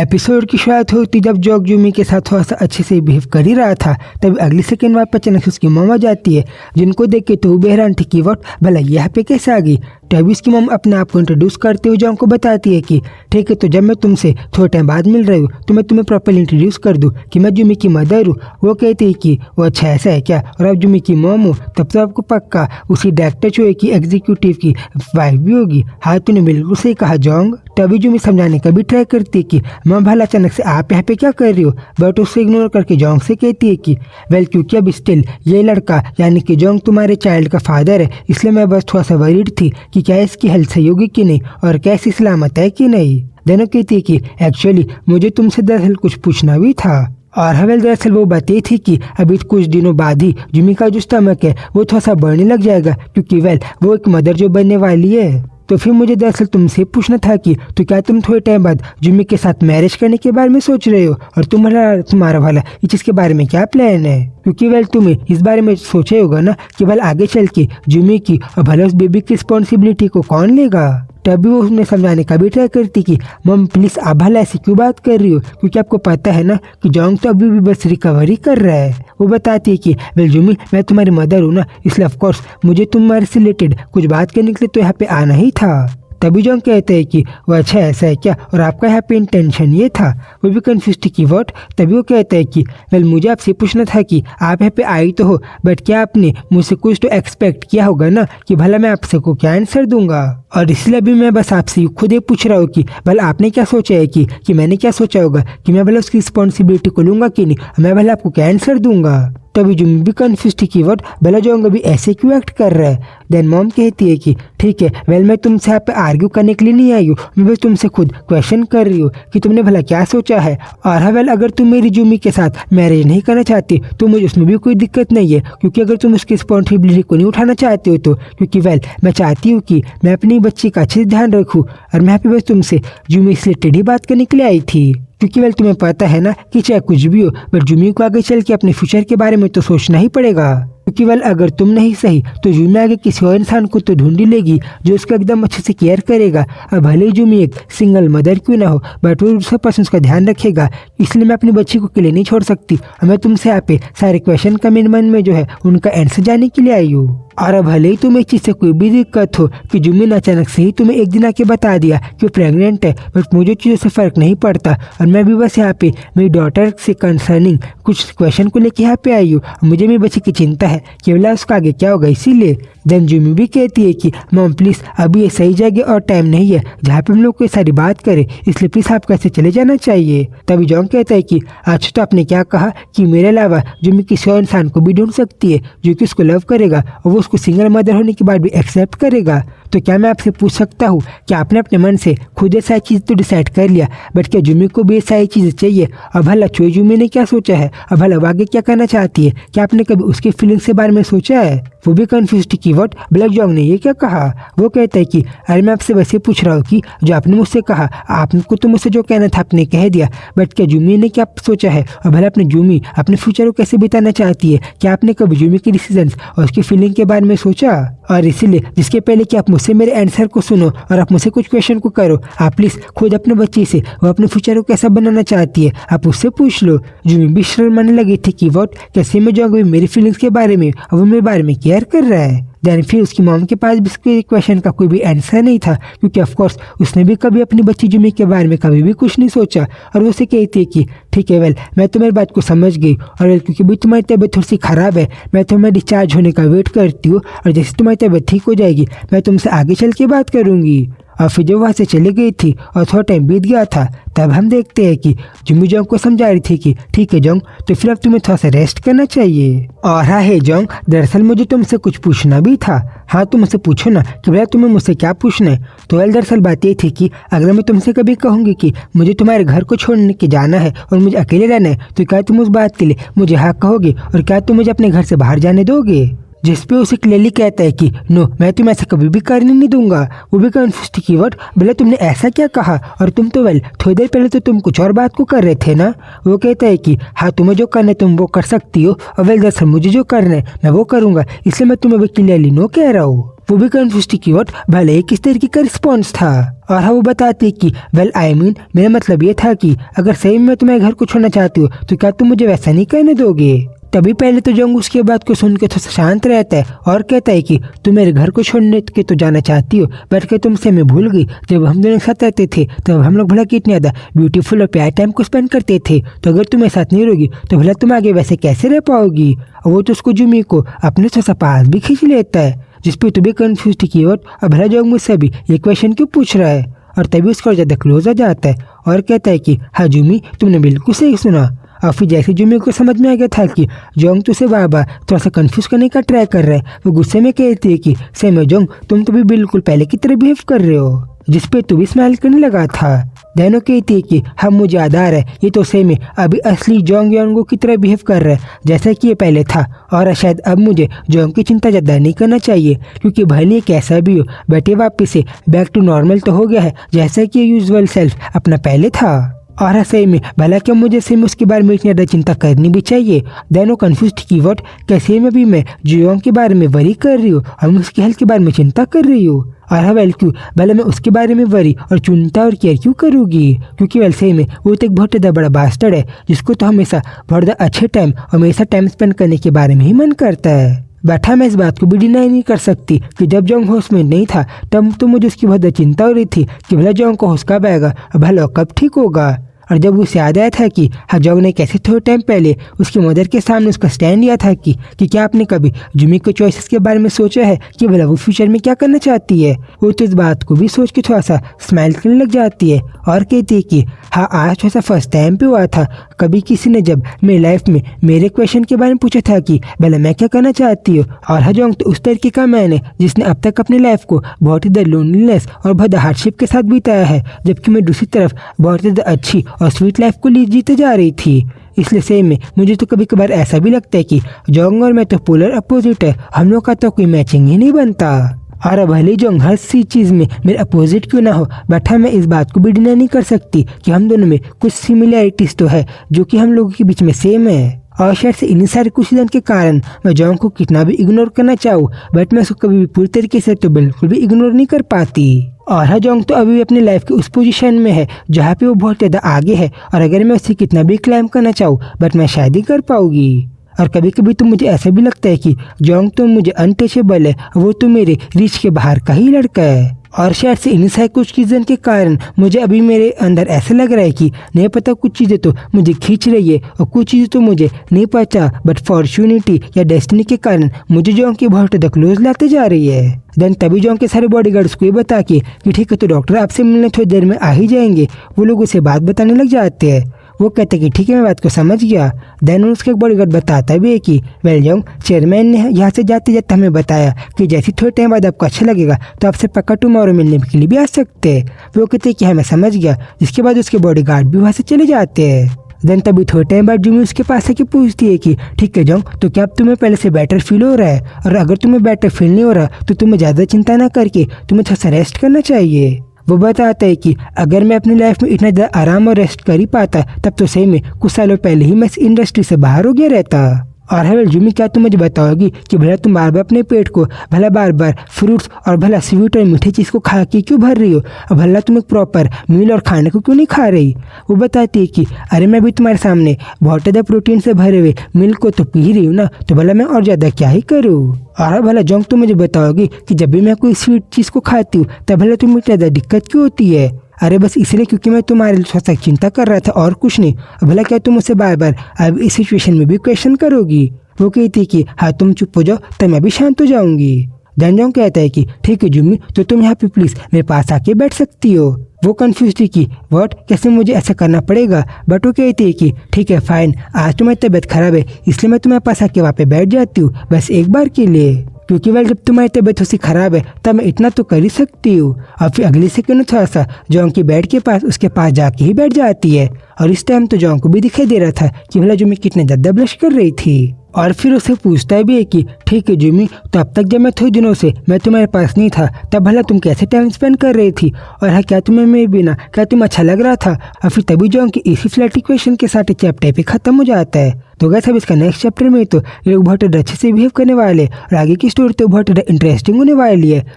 Episode की शुरुआत होती जब जोंग जूमी के साथ थोड़ा सा अच्छे से बिहेव कर ही रहा था, तब अगली सेकंड वहाँ पर अचानक से उसकी मम आ जाती है, जिनको देख के तो बेहरान थी कि वट भला यहाँ पे कैसे आ गई। तभी उसकी मम अपने आप को इंट्रोड्यूस करते हुए जोंग को बताती है कि ठीक है, तो जब मैं तुमसे थोड़े टाइम बाद मिल रही हूँ तो मैं तुम्हें प्रॉपर्ली इंट्रोड्यूस कर दूँ कि मैं जूमी की मदर हूँ। वो कहती है कि वो अच्छा ऐसा है क्या, और अब जूमी की मम हूँ तब तो आपको पक्का उसी डायरेक्टर चोए की एग्जीक्यूटिव की वाइफ भी होगी। हाँ, तूने बिल्कुल सही कहा जोंग। तभी जूमी समझाने का भी ट्राई करती है कि मम भला अचानक से आप यहाँ पे क्या कर रही हो, बट उसे इग्नोर करके जोंग से कहती है कि वेल क्योंकि अब स्टिल ये लड़का यानी कि जोंग तुम्हारे चाइल्ड का फादर है, इसलिए मैं बस थोड़ा सा वरीड थी कि क्या इसकी हेल्थ सही होगी कि नहीं और कैसी सलामत है कि नहीं। दोनों कहती है कि एक्चुअली मुझे तुमसे दरअसल कुछ पूछना भी था। और हवेल दरअसल वो बात ये थी कि अभी कुछ दिनों बाद ही जूमी का जो स्टमक है वो थोड़ा सा बढ़ने लग जाएगा, क्योंकि वेल वो एक मदर जो बनने वाली है। तो फिर मुझे दरअसल तुमसे पूछना था कि तो क्या तुम थोड़े टाइम बाद जूमी के साथ मैरिज करने के बारे में सोच रहे हो, और तुम्हारा भला इस चीज के बारे में क्या प्लान है, क्योंकि वेल तुम्हें इस बारे में सोचा होगा ना कि भला आगे चल के जूमी की और भला उस बेबी की रिस्पॉन्सिबिलिटी को कौन लेगा। तभी वो उसने समझाने का भी ट्राई करती कि मम प्लीज आप भला ऐसी क्यों बात कर रही हो, क्योंकि आपको पता है ना कि जोंग तो अभी भी बस रिकवरी कर रहा है। वो बताती है कि वेल जूमी मैं तुम्हारी मदर हूँ ना, इसलिए ऑफकोर्स मुझे तुम्हारे से रिलेटेड कुछ बात करने के लिए तो यहाँ पे आना ही था। तभी जोंग कहते हैं कि वो अच्छा ऐसा है क्या, और आपका यहाँ पे इंटेंशन ये था। वो भी कंफ्यूज थी कि व्हाट। तभी वो कहते हैं कि वेल मुझे आपसे पूछना था कि आप यहाँ पे आई तो हो, बट क्या आपने मुझसे कुछ तो एक्सपेक्ट किया होगा ना कि भला मैं आपसे को क्या आंसर दूंगा, और इसलिए अभी मैं बस आपसे खुद ही पूछ रहा हूँ कि भला आपने क्या सोचा है कि मैंने क्या सोचा होगा कि मैं भला उसकी रिस्पॉन्सिबिलिटी को लूंगा कि नहीं, मैं भला आपको क्या आंसर दूंगा। तभी जूमी भी कंफ्यूज थी कि व्हाट भला जोंग अभी ऐसे क्यों एक्ट कर रहा है। देन मॉम कहती है कि ठीक है, वेल मैं तुमसे यहाँ पे आर्ग्यू करने के लिए नहीं आई हूँ, मैं बस तुमसे खुद क्वेश्चन कर रही हूँ कि तुमने भला क्या सोचा है। और हाँ वेल अगर तुम मेरी जूमी के साथ मैरिज नहीं करना चाहती तो मुझे उसमें भी कोई दिक्कत नहीं है, क्योंकि अगर तुम उसकी रिस्पॉन्सिबिलिटी को नहीं उठाना चाहते हो तो, क्योंकि वेल मैं चाहती हूँ कि मैं अपनी बच्ची का अच्छे से ध्यान रखूँ, और मैं यहाँ पे बस तुमसे जूमी से रिलेटेड ही बात करने के लिए आई थी। क्योंकि वेल तुम्हें पता है ना कि चाहे कुछ भी हो, बट जूमी को आगे चल के अपने फ्यूचर के बारे में तो सोचना ही पड़ेगा। क्योंकि वेल अगर तुम नहीं सही तो जूमी आगे किसी और इंसान को तो ढूंढ ही लेगी जो उसका एकदम अच्छे से केयर करेगा। और भले ही जूमी एक सिंगल मदर क्यों ना हो, बट वो दूसरा पर्सन उसका ध्यान रखेगा। इसलिए मैं अपनी बच्ची को अकेले नहीं छोड़ सकती, और मैं तुमसे यहाँ पे सारे क्वेश्चन का मेरे मन में जो है उनका आंसर जाने के लिए आई हूँ। और भले ही तुम्हें इस चीज़ से कोई भी दिक्कत हो कि जूमी ने अचानक से ही तुम्हें एक दिन आके बता दिया कि वो प्रेग्नेंट है, बट मुझे चीज़ों से फर्क नहीं पड़ता, और मैं भी बस यहाँ पे मेरी डॉटर से कंसर्निंग कुछ क्वेश्चन को लेके यहाँ पे आई हूँ। मुझे मेरी बच्ची की चिंता है कि बोला उसका आगे क्या होगा, इसीलिए। देन जूमी भी कहती है कि मॉम प्लीज अभी ये सही जगह और टाइम नहीं है जहाँ पे हम लोग कोई सारी बात करें, इसलिए प्लीज आप कैसे चले जाना चाहिए। तभी जोंग कहता है कि अच्छा तो आपने क्या कहा कि मेरे अलावा जूमी किसी और इंसान को भी ढूंढ सकती है जो कि उसको लव करेगा और वो उसको सिंगल मदर होने के बाद भी एक्सेप्ट करेगा। तो क्या मैं आपसे पूछ सकता हूँ कि आपने अपने मन से खुद ये सारी चीज़ तो डिसाइड कर लिया, बट क्या जूमी को भी ये सारी चीज़ें चाहिए, और भला चोई जूमी ने क्या सोचा है, और भला आगे क्या करना चाहती है, क्या आपने कभी उसकी फीलिंग्स के बारे में सोचा है। वो भी कंफ्यूज थी कि व्हाट ब्लैक जोंग ने ये क्या कहा। वो कहता है कि अरे मैं आपसे वैसे पूछ रहा हूँ कि जो आपने मुझसे कहा, आपको तो मुझसे जो कहना था आपने कह दिया, बट क्या जूमी ने क्या सोचा है, और भला अपने जूमी अपने फ्यूचर को कैसे बिताना चाहती है, क्या आपने कभी जूमी के डिसीजंस और उसकी फीलिंग के बारे में सोचा। और इसीलिए जिसके पहले कि आप मुझसे मेरे आंसर को सुनो और आप मुझसे कुछ क्वेश्चन को करो, आप प्लीज खुद अपने बच्चे से वो अपने फ्यूचर को कैसा बनाना चाहती है आप उससे पूछ लो। जूमी भी शर्माने लगी थी कि व्हाट कैसे मैं जाऊँगी मेरी फीलिंग्स के बारे में, और वो मेरे बारे में केयर कर रहा है। देन फिर उसकी मॉम के पास भी इसके क्वेश्चन का कोई भी आंसर नहीं था, क्योंकि ऑफ कोर्स उसने भी कभी अपनी बच्ची जूमी के बारे में कभी भी कुछ नहीं सोचा। और वो उसे कहती है कि ठीक है वेल मैं तुम्हारी बात को समझ गई, और क्योंकि भी तुम्हारी तबीयत थोड़ी सी खराब है, मैं तुम्हें डिस्चार्ज होने का वेट करती हूँ, और जैसे तुम्हारी तबीयत ठीक हो जाएगी मैं तुमसे आगे चल के बात करूँगी। और फिर जब वहाँ से चली गई थी और थोड़ा टाइम बीत गया था, तब हम देखते हैं कि जूमी जोंग को समझा रही थी कि ठीक है जोंग, तो फिर अब तुम्हें थोड़ा सा रेस्ट करना चाहिए। और हाँ है जोंग, दरअसल मुझे तुमसे कुछ पूछना भी था। हाँ तुम मुझसे पूछो ना कि भैया तुम्हें मुझसे क्या पूछना है। तो वेल दरअसल बात ये थी कि अगर मैं तुमसे कभी कहूँगी कि मुझे तुम्हारे घर को छोड़ने के जाना है और मुझे अकेले रहना है, तो क्या तुम उस बात के लिए मुझे हाँ कहोगे, और क्या तुम मुझे अपने घर से बाहर जाने दोगे। जिसपे उसे क्लियरली कहता है कि नो मैं तुम्हें ऐसा कभी भी करने नहीं दूंगा। वो भी कंफ्यूज थी कि व्हाट भले तुमने ऐसा क्या कहा, और तुम तो वेल थोड़ी देर पहले तो तुम कुछ और बात को कर रहे थे ना। वो कहता है कि हाँ तुम्हें जो करना है तुम वो कर सकती हो, और वेल दरअसल मुझे जो करना है मैं वो करूँगा, इसलिए मैं तुम्हें भी क्लियरली नो कह रहा हूँ। वो भी कंफ्यूज थी कि व्हाट भले ही किस तरीके का रिस्पॉन्स था। और हाँ वो बताती कि वेल आई मीन मेरा मतलब ये था कि अगर सही में तुम्हारे घर को छोड़ना चाहती हो तो क्या तुम मुझे वैसा नहीं कहने दोगे। तभी पहले तो जंग उसके बात को सुन के थोड़ा शांत रहता है और कहता है कि तुम मेरे घर को छोड़ने के तो जाना चाहती हो, बट के तुमसे मैं भूल गई जब हम दोनों साथ रहते थे तब हम लोग भला कितने ज़्यादा ब्यूटीफुल और प्यार टाइम को स्पेंड करते थे। तो अगर तुम मेरे साथ नहीं रहोगी तो भला तुम आगे वैसे कैसे रह पाओगी। और वो तो उसको जुमी को अपने थोड़ा पास भी खींच लेता है, जिसपे तो भी कन्फ्यूज थी कि और भला जंग मुझसे भी ये क्वेश्चन क्यों पूछ रहा है। और तभी उसका ज़्यादा क्लोज आ जाता है और कहता है कि हाँ जुमी तुमने बिल्कुल सही सुना। और फिर जैसे जुमी को समझ में आ गया था कि जोंग तुझसे बार बार थोड़ा सा कंफ्यूज करने का ट्राई कर रहा है, वो गुस्से में कहती है कि सही में जोंग तुम तो भी बिल्कुल पहले की तरह बिहेव कर रहे हो, जिसपे तू भी स्माइल करने लगा था। दैनो कहती है कि हम मुझे याद आ रहा है ये तो सही में अभी असली जोंग योंगो की तरह बिहेव कर रहा है जैसा कि ये पहले था। और शायद अब मुझे जोंग की चिंता ज़्यादा नहीं करना चाहिए क्योंकि भले ही कैसा भी हो बेटे वापस से बैक टू नॉर्मल तो हो गया है जैसा कि यूजुअल सेल्फ अपना पहले था। और सही में भला क्या मुझे सही में उसके बारे में इतनी ज़्यादा चिंता करनी भी चाहिए। देनो कंफ्यूज थी कि व्हाट कैसे में भी मैं जियोंग के बारे में वरी कर रही हूँ और मैं उसकी हेल्थ के बारे में चिंता कर रही हूँ। और हाँ वेल क्यों भला मैं उसके बारे में वरी और चिंता और केयर क्यों करूँगी, क्योंकि वेल सही में वो तो एक बहुत ज़्यादा बड़ा बास्टर्ड है जिसको तो हमेशा बहुत ज़्यादा अच्छे टाइम और हमेशा टाइम स्पेंड करने के बारे में ही मन करता है। बैठा मैं इस बात को भी डिनाई नहीं कर सकती कि जब जोंग होश में नहीं था तब तो मुझे उसकी बहुत चिंता हो रही थी कि भला जोंग को होश कब आएगा और भला कब ठीक होगा। और जब उसे याद आया था कि जोंग ने कैसे थोड़े टाइम पहले उसकी मदर के सामने उसका स्टैंड लिया था कि क्या आपने कभी जुमी के चॉइसेस के बारे में सोचा है कि भला वो फ्यूचर में क्या करना चाहती है। वो तो इस बात को भी सोच के थोड़ा सा स्माइल करने लग जाती है और कहती है कि हाँ आज थोड़ा सा फर्स्ट टाइम पे हुआ था कभी किसी ने जब मेरी लाइफ में मेरे क्वेश्चन के बारे में पूछा था कि भला मैं क्या करना चाहती हूँ। और जोंग तो उस तरीके का मैन है जिसने अब तक अपनी लाइफ को बहुत ही लोनलीनेस और बहुत हार्डशिप के साथ बिताया है, जबकि मैं दूसरी तरफ बहुत ज़्यादा अच्छी और स्वीट लाइफ को जीते जा रही थी। इसलिए सही में मुझे तो कभी कभार ऐसा भी लगता है कि जोंग और मैं तो पोलर अपोजिट है, हम लोग का तो कोई मैचिंग ही नहीं बनता। और भले जोंग हर सी चीज़ में मेरे अपोजिट क्यों ना हो बट मैं इस बात को भी डिनाई नहीं कर सकती कि हम दोनों में कुछ सिमिलैरिटीज तो है जो कि हम लोगों के बीच में सेम है। और शायद से इन्हीं सारे कुछ रीजन के कारण मैं जोंग को कितना भी इग्नोर करना चाहूँ बट मैं उसको कभी भी पूरी तरीके से तो बिल्कुल भी इग्नोर नहीं कर पाती। और जोंग तो अभी भी अपनी लाइफ की उस पोजीशन में है जहाँ पे वो बहुत ज़्यादा आगे है और अगर मैं उसे कितना भी क्लाइम करना चाहूँ बट मैं शायद ही कर पाऊंगी। और कभी कभी तो मुझे ऐसा भी लगता है कि जोंग तो मुझे अनटचेबल है, वो तो मेरे रीच के बाहर का ही लड़का है। और शायद से इन सारे कुछ रीज़न के कारण मुझे अभी मेरे अंदर ऐसा लग रहा है कि नहीं पता कुछ चीज़ें तो मुझे खींच रही है और कुछ चीज़ें तो मुझे नहीं पता बट फॉर्चुनिटी या डेस्टिनी के कारण मुझे जोंग के बहुत ज़्यादा क्लोज लाते जा रही है। देन तभी जोंग के सारे बॉडीगार्ड्स को ये बता के कि ठीक है तो डॉक्टर आपसे मिलने थोड़ी देर में आ ही जाएंगे, वो लोग उसे बात बताने लग जाते हैं। वो कहते कि ठीक है मैं बात को समझ गया। देन उसका बॉडीगार्ड बताता भी है कि वेल जोंग चेयरमैन ने यहाँ से जाते जाते हमें बताया कि जैसे थोड़े टाइम बाद आपको अच्छा लगेगा तो आपसे पक्का टुमारो मिलने के लिए भी आ सकते हैं। वो कहते कि हाँ मैं समझ गया, जिसके बाद उसके बॉडीगार्ड भी वहाँ से चले जाते हैं। देन तभी थोड़े टाइम बाद जुमी उसके पास आके पूछती है कि ठीक है जोंग तो क्या अब तुम्हें पहले से बेटर फील हो रहा है, और अगर तुम्हें बेटर फील नहीं हो रहा तो तुम्हें ज़्यादा चिंता ना करके तुम्हें थोड़ा सा रेस्ट करना चाहिए। वो बताता है कि अगर मैं अपनी लाइफ में इतना ज़्यादा आराम और रेस्ट कर ही पाता तब तो सही में कुछ सालों पहले ही मैं इस इंडस्ट्री से बाहर हो गया रहता। और है जुमी क्या तुम मुझे बताओगी कि भला तुम बार बार अपने पेट को भला बार बार फ्रूट्स और भला स्वीट और मीठे चीज़ को खा के क्यों भर रही हो, और भला तुम एक प्रॉपर मील और खाने को क्यों नहीं खा रही। वो बताती है कि अरे मैं भी तुम्हारे सामने बहुत ज़्यादा प्रोटीन से भरे हुए मिल्क को तो पी रही हूँ ना, तो भला मैं और ज़्यादा क्या ही करूँ। और भला जोंग तुम मुझे बताओगी कि जब भी मैं कोई स्वीट चीज़ को खाती हूँ तब भला तुम्हें ज़्यादा दिक्कत क्यों होती है। अरे बस इसलिए क्योंकि मैं तुम्हारे लिए चिंता कर रहा था और कुछ नहीं। भला क्या तुम मुझसे बार बार अब इस सिचुएशन में भी क्वेश्चन करोगी। वो कहती कि हाँ तुम चुप हो जाओ तो मैं भी शांत हो जाऊंगी। जोंग कहता है कि ठीक है जुमी तो तुम यहाँ पे प्लीज मेरे पास आके बैठ सकती हो। वो कंफ्यूज थी कि व्हाट कैसे मुझे ऐसा करना पड़ेगा, बट वो कहती है कि ठीक है फाइन, आज तुम्हारी तबीयत खराब है इसलिए मैं तुम्हारे पास आके वहाँ पे बैठ जाती हूँ बस एक बार के लिए, क्योंकि वह जब तुम्हारी तबीयत थोड़ी सी खराब है तब मैं इतना तो कर ही सकती हूँ। और फिर अगले सेकंड थोड़ा सा जोंग के बेड के पास उसके पास जाके ही बैठ जाती है। और इस टाइम तो जोंग को भी दिखाई दे रहा था कि भला जुमी कितने ज़्यादा ब्लश कर रही थी। और फिर उसे पूछता भी है कि ठीक है जूमी, तो अब तक जब मैं थोड़े दिनों से मैं तुम्हारे पास नहीं था तब भला तुम कैसे टाइम स्पेंड कर रही थी, और हाँ क्या तुम्हें मेरे बिना क्या तुम अच्छा लग रहा था। और फिर तभी जो कि इसी फ्लर्टी क्वेश्चन के साथ चैप्टर पे खत्म हो जाता है। तो गैस अब इसका नेक्स्ट चैप्टर में तो ये लोग बहुत अच्छे से बिहेव करने वाले और आगे की स्टोरी तो बहुत इंटरेस्टिंग होने वाली है।